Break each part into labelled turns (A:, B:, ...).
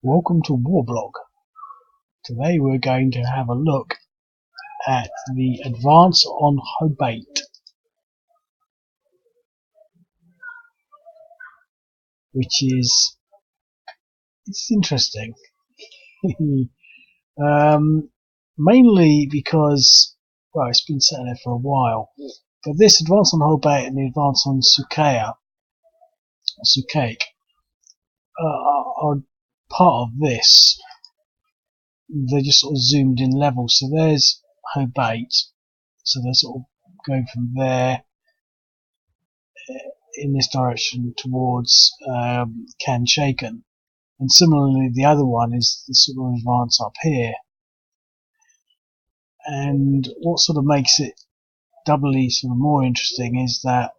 A: Welcome to Warblog. Today we're going to have a look at the advance on Hobait, which is it's interesting. Mainly because it's been sitting there for a while. But this advance on Hobait and the advance on Sukake are part of this. They're just sort of zoomed in levels. So there's Hobait. So they're sort of going from there in this direction towards Khan Sheikhun. And similarly, the other one is the sort of advance up here. And what sort of makes it doubly sort of more interesting is that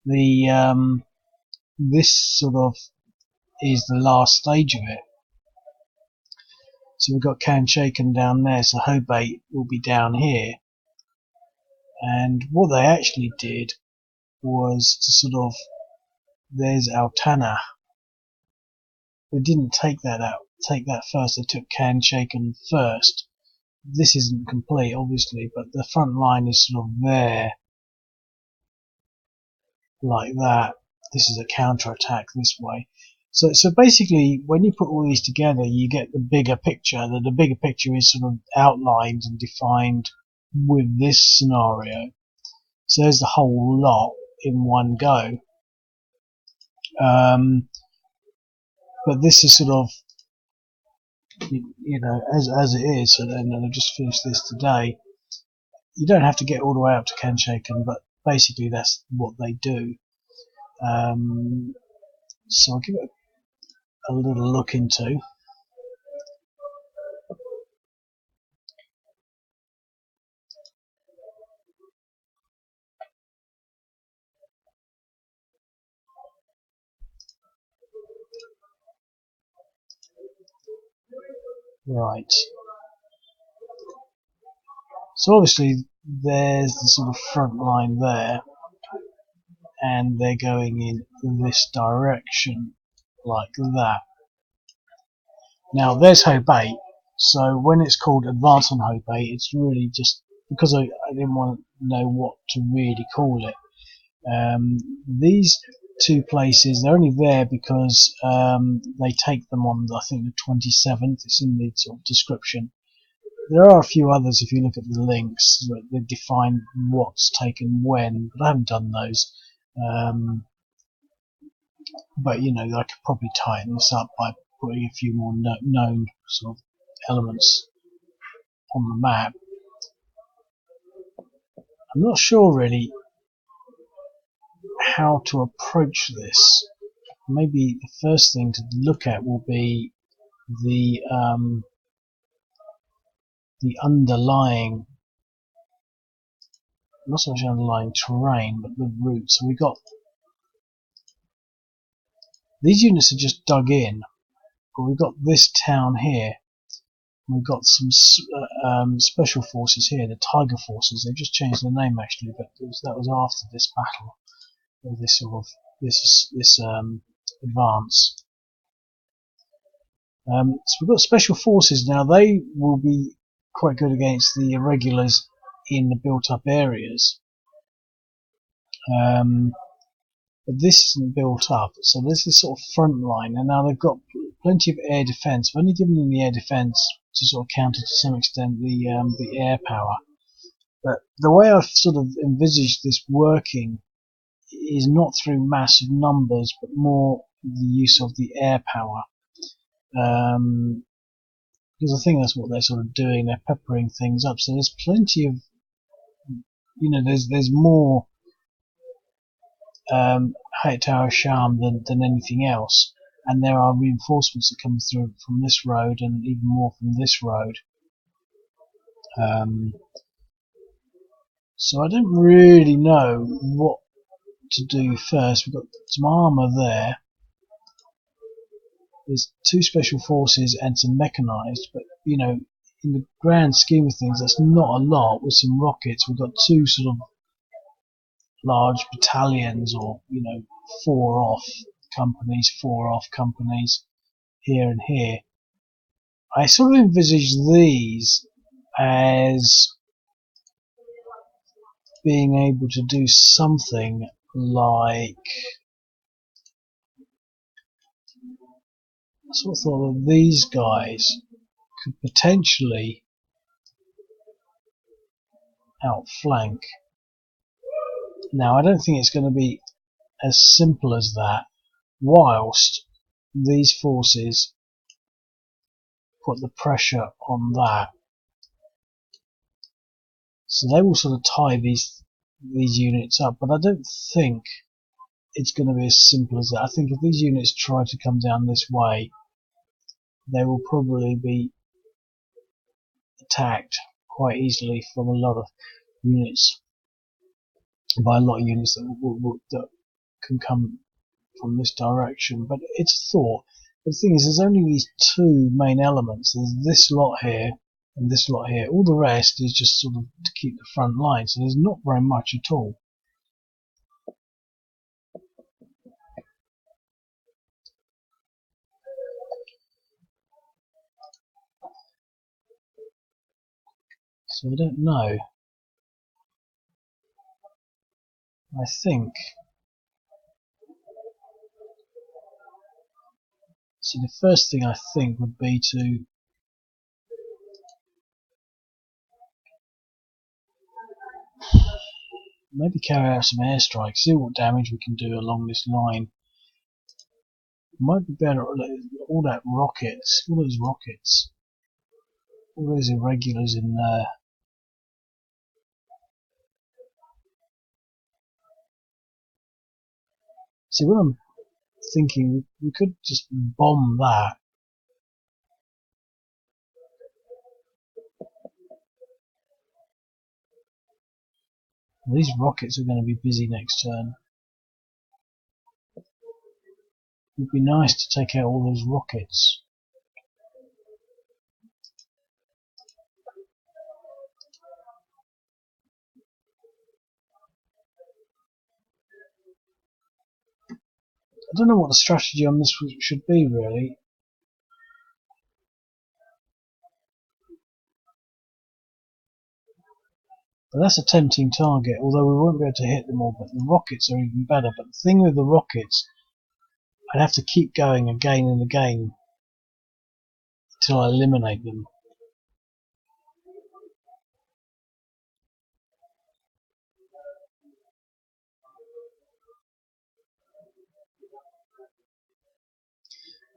A: the this sort of is the last stage of it. So we've got Khan Sheikhun down there, so Hobait will be down here. And what they actually did was to sort of, there's Altana. They didn't take that first. They took Khan Sheikhun first. This isn't complete, obviously, but the front line is sort of there, like that. This is a counter-attack this way. So basically, when you put all these together, you get the bigger picture. The bigger picture is sort of outlined and defined with this scenario. So there's the whole lot in one go. But this is sort of, as it is, and I've just finished this today. You don't have to get all the way up to Khan Sheikhun, but basically that's what they do. So I'll give it a little look into. Right. So obviously there's the sort of front line there, and they're going in this direction, like that. Now there's Hobait, so when it's called Advance on Hobait, it's really just because I didn't want to know what to really call it. These two places, they're only there because they take them on, I think, the 27th. It's in the sort of description. There are a few others if you look at the links that they define what's taken when, but I haven't done those. But I could probably tighten this up by putting a few more known sort of elements on the map. I'm not sure really how to approach this. Maybe the first thing to look at will be the underlying, not so much underlying terrain, but the route. So we've got these units are just dug in, but we've got this town here. We've got some special forces here, the Tiger Forces. They've just changed the name actually, but that was after this battle, or this sort of this advance. So we've got special forces now. They will be quite good against the irregulars in the built-up areas. But this isn't built up, so there's this sort of front line, and now they've got plenty of air defence. I've only given them the air defence to sort of counter to some extent the air power. But the way I've sort of envisaged this working is not through massive numbers, but more the use of the air power. Because I think that's what they're sort of doing. They're peppering things up. So there's plenty of, there's more Hayat Tower Sham than anything else, and there are reinforcements that come through from this road and even more from this road. So I don't really know what to do first. We've got some armour there. There's two special forces and some mechanized, but in the grand scheme of things, that's not a lot. With some rockets, we've got two sort of large battalions, or 4 off, companies, 4 off companies here and here. I sort of envisage these as being able to do something like, I sort of thought that these guys could potentially outflank. Now I don't think it's going to be as simple as that, whilst these forces put the pressure on that. So they will sort of tie these units up, but I don't think it's going to be as simple as that. I think if these units try to come down this way, they will probably be attacked quite easily from a lot of units, by a lot of units that can come from this direction. But it's a thought. The thing is, there's only these 2 main elements. There's this lot here and this lot here. All the rest is just sort of to keep the front line, so there's not very much at all. So I don't know. I think, so the first thing I think would be to maybe carry out some airstrikes, see what damage we can do along this line. It might be better, all that rockets, all those rockets, all those irregulars in there. See, what I'm thinking, we could just bomb that. These rockets are going to be busy next turn. It would be nice to take out all those rockets. I don't know what the strategy on this should be, really. But that's a tempting target, although we won't be able to hit them all. But the rockets are even better. But the thing with the rockets, I'd have to keep going again and again until I eliminate them.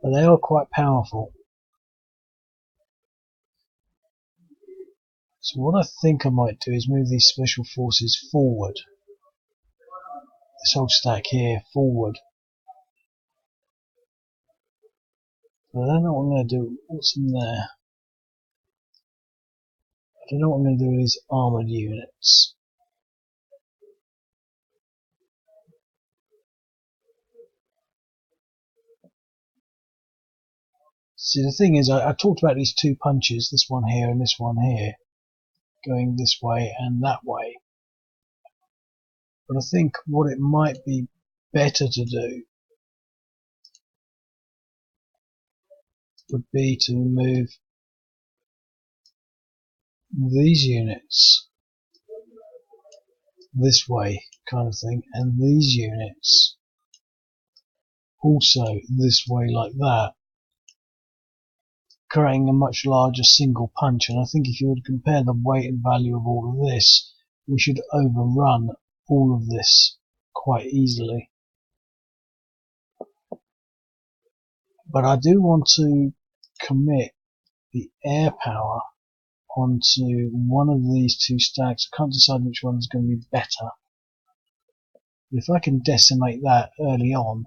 A: But they are quite powerful. So what I think I might do is move these special forces forward. This whole stack here forward. But I don't know what I'm going to do. What's in there? I don't know what I'm going to do with these armoured units. See, the thing is, I talked about these 2 punches, this one here and this one here, going this way and that way. But I think what it might be better to do would be to move these units this way, kind of thing, and these units also this way, like that, creating a much larger single punch. And I think if you would compare the weight and value of all of this, we should overrun all of this quite easily. But I do want to commit the air power onto one of these 2 stacks. I can't decide which one is going to be better. But if I can decimate that early on,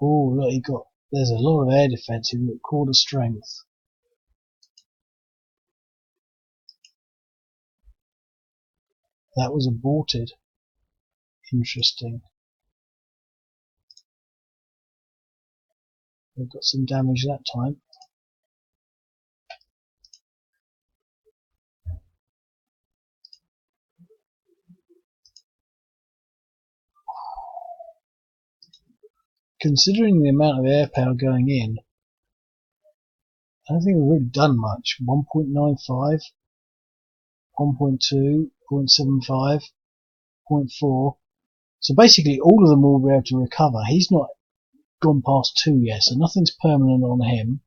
A: oh look, there's a lot of air defense. You've got quarter strength. That was aborted. Interesting. We've got some damage that time. considering the amount of air power going in, I don't think we've really done much. 1.95, 1.2, 0.75, 0.4. So basically all of them will be able to recover. He's not gone past 2 yet, so nothing's permanent on him.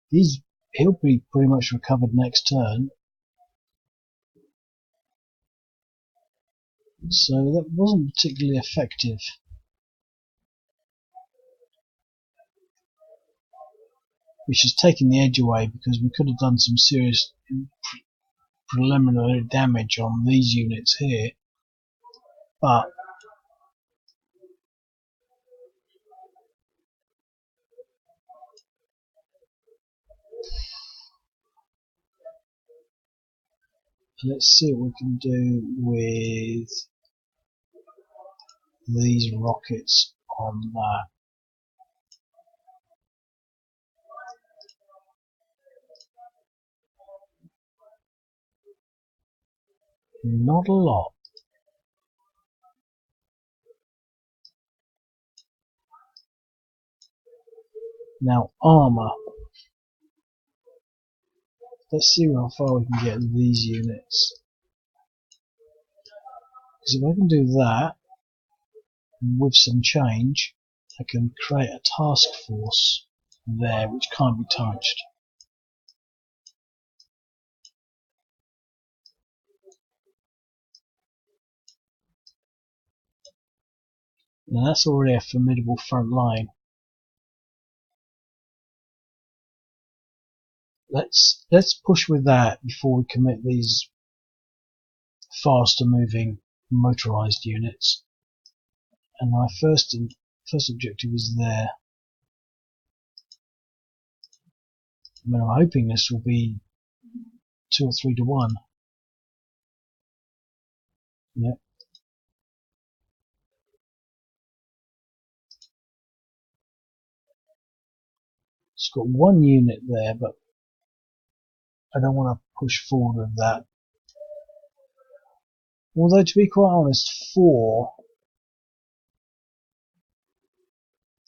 A: He'll be pretty much recovered next turn. So that wasn't particularly effective. Which has taken the edge away, because we could have done some serious preliminary damage on these units here. But let's see what we can do with these rockets on that. Not a lot. Now armour. Let's see how far we can get with these units. Because if I can do that with some change, I can create a task force there which can't be touched. Now that's already a formidable front line. Let's push with that before we commit these faster moving motorized units. And my first objective is there. I mean, I'm hoping this will be 2 or 3 to 1. Yep. It's got 1 unit there, but I don't want to push forward with that. Although, to be quite honest, 4.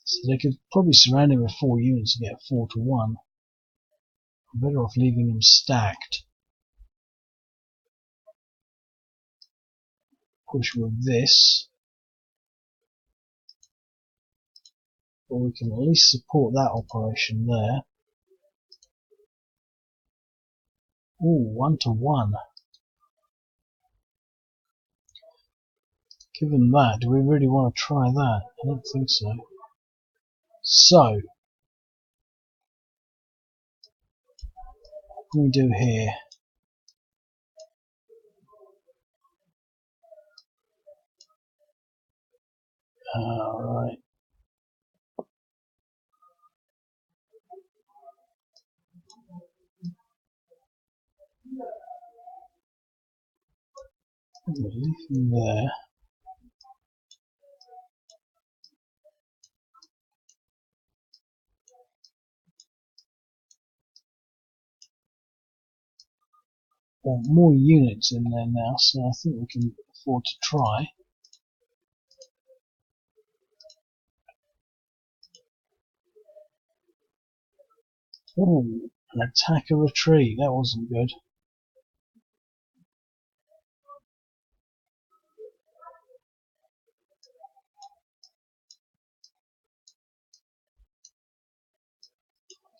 A: So they could probably surround him with 4 units and get 4 to 1. I'm better off leaving him stacked. Push with this. Or we can at least support that operation there. Ooh, 1 to 1. Given that, do we really want to try that? I don't think so. So, what can we do here? Alright. Leave him there. Want more units in there now, so I think we can afford to try. Ooh, an attack, a retreat. That wasn't good.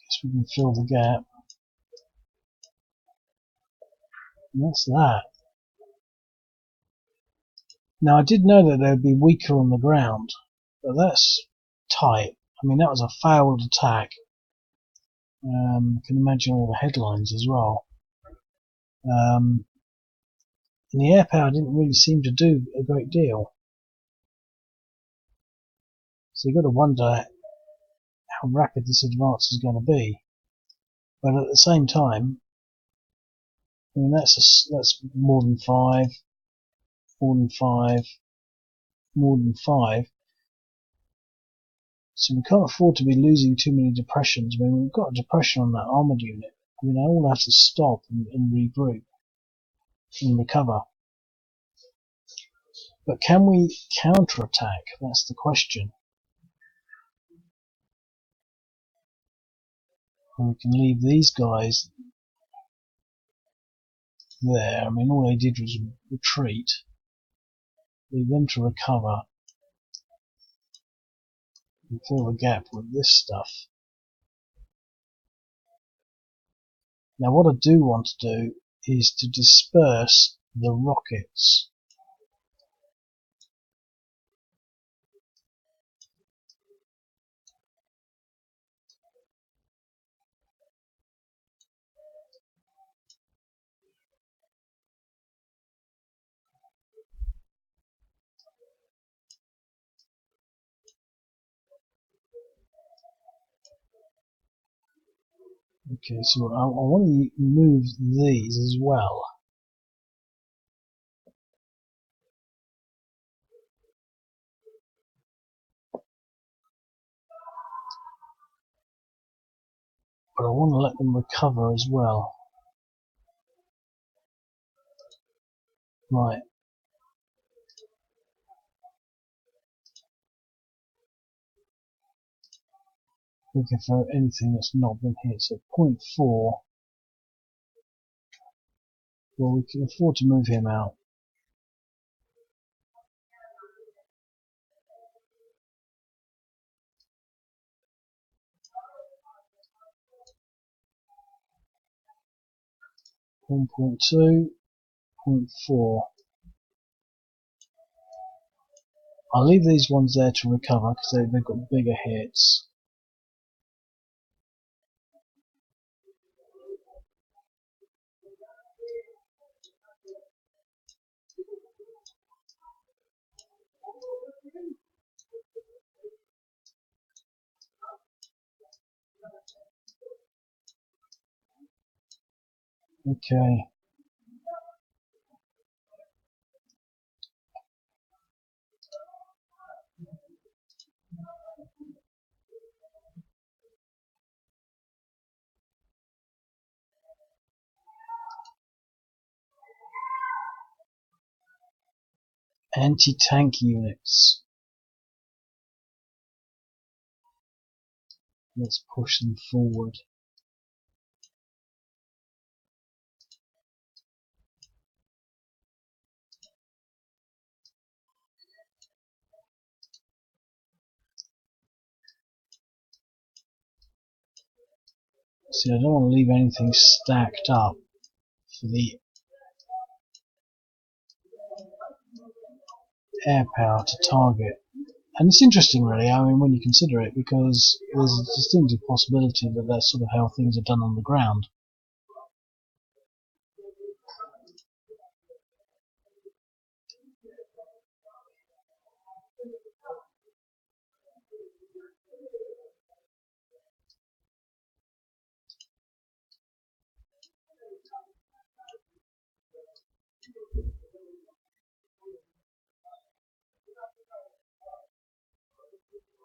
A: Guess we can fill the gap. And that's that. Now I did know that they would be weaker on the ground, but that's tight. I mean, that was a failed attack. You can imagine all the headlines as well. And the air power didn't really seem to do a great deal. So you've got to wonder how rapid this advance is going to be. But at the same time, I mean, that's more than 5, more than 5, more than 5. So we can't afford to be losing too many depressions. I mean, we've got a depression on that armoured unit. I mean, I all have to stop and regroup and recover. But can we counterattack? That's the question. And we can leave these guys there. I mean, all they did was retreat. Leave them to recover and fill the gap with this stuff. Now what I do want to do is to disperse the rockets. Okay, so I want to move these as well. But I want to let them recover as well. Right. Looking for anything that's not been hit. So 0.4. Well, we can afford to move him out. One 0.2, 0.4. I'll leave these ones there to recover because they've got bigger hits. Okay. Anti-tank units. Let's push them forward. See, I don't want to leave anything stacked up for the air power to target. And it's interesting really, I mean, when you consider it, because there's a distinctive possibility that that's sort of how things are done on the ground.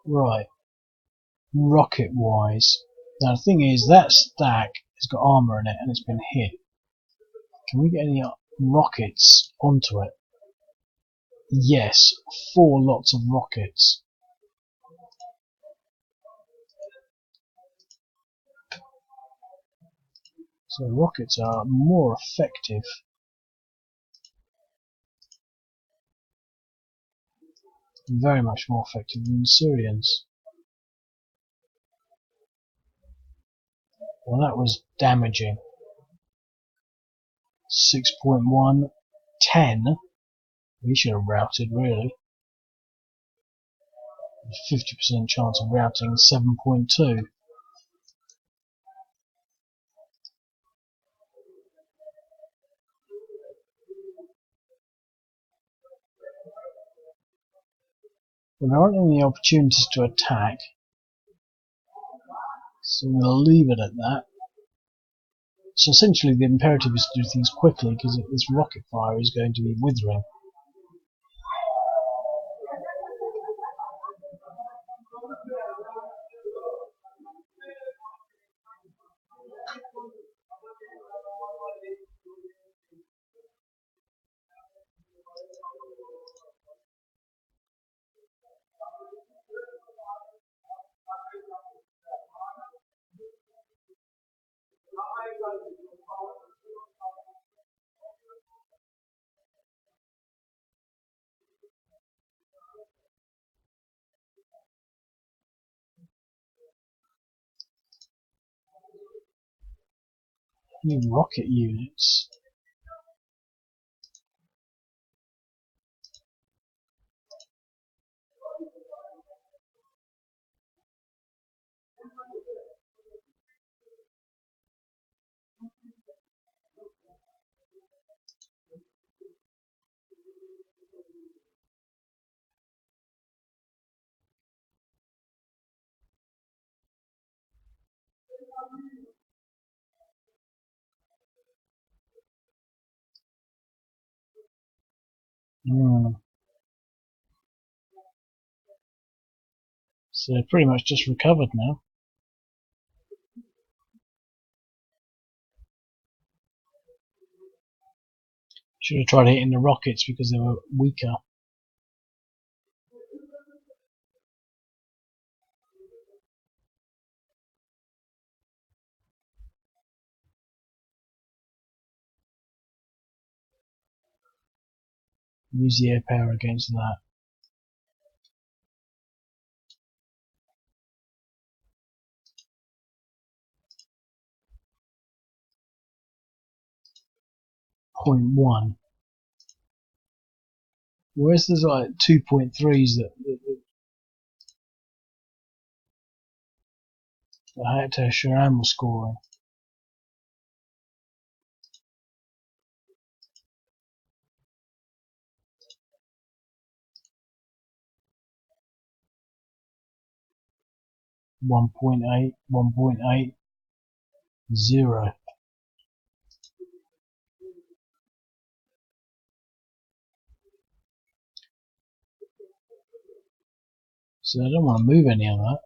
A: Right, rocket-wise. Now the thing is, that stack has got armour in it and it's been hit. Can we get any rockets onto it? Yes, 4 lots of rockets. So rockets are more effective. Very much more effective than the Syrians. Well, that was damaging. 6.1, 10. We should have routed, really. 50% chance of routing, 7.2. Well, there aren't any opportunities to attack, so we'll leave it at that. So essentially the imperative is to do things quickly because this rocket fire is going to be withering. New rocket units. So they're pretty much just recovered now. Should have tried hitting the rockets because they were weaker. Use the air power against that. .1. Where's there's like 2.3s that Khan Sheikhun was scoring? One point eight, 1.8, 0. So I don't want to move any of that.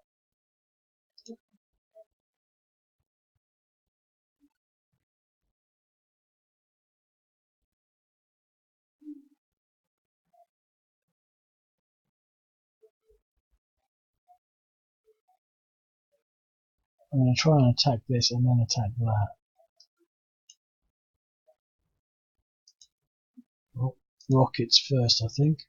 A: I'm going to try and attack this and then attack that. Oh, rockets first, I think.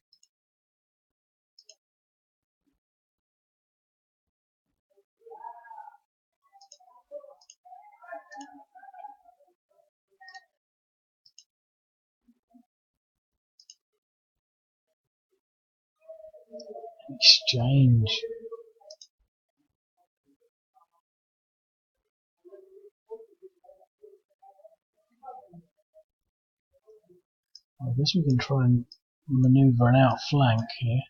A: Exchange. I guess we can try and maneuver an outflank here.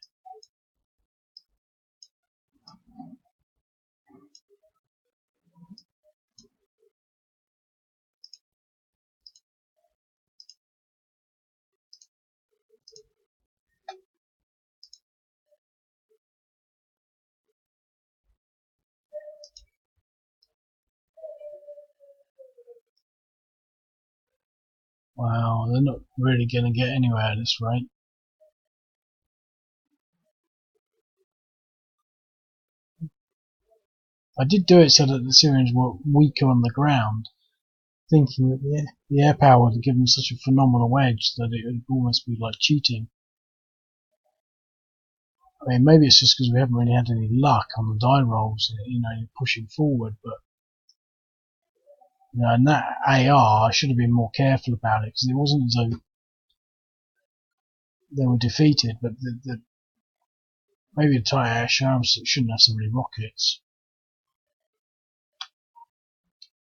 A: Wow, they're not really going to get anywhere at this rate. I did do it so that the Syrians were weaker on the ground, thinking that the air power would give them such a phenomenal edge that it would almost be like cheating. I mean, maybe it's just because we haven't really had any luck on the die rolls, pushing forward, but and that AR, I should have been more careful about it because it wasn't as though they were defeated, but maybe the Thai air shafts shouldn't have so many rockets.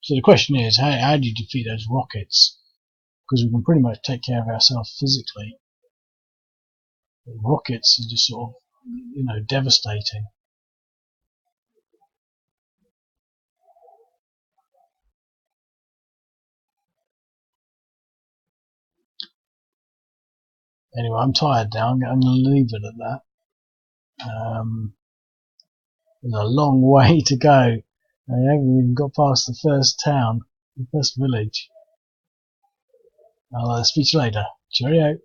A: So the question is, how do you defeat those rockets? Because we can pretty much take care of ourselves physically. But rockets are just sort of, devastating. Anyway, I'm tired now. I'm going to leave it at that. There's a long way to go. I haven't even got past the first town, the first village. I'll speak to you later. Cheerio.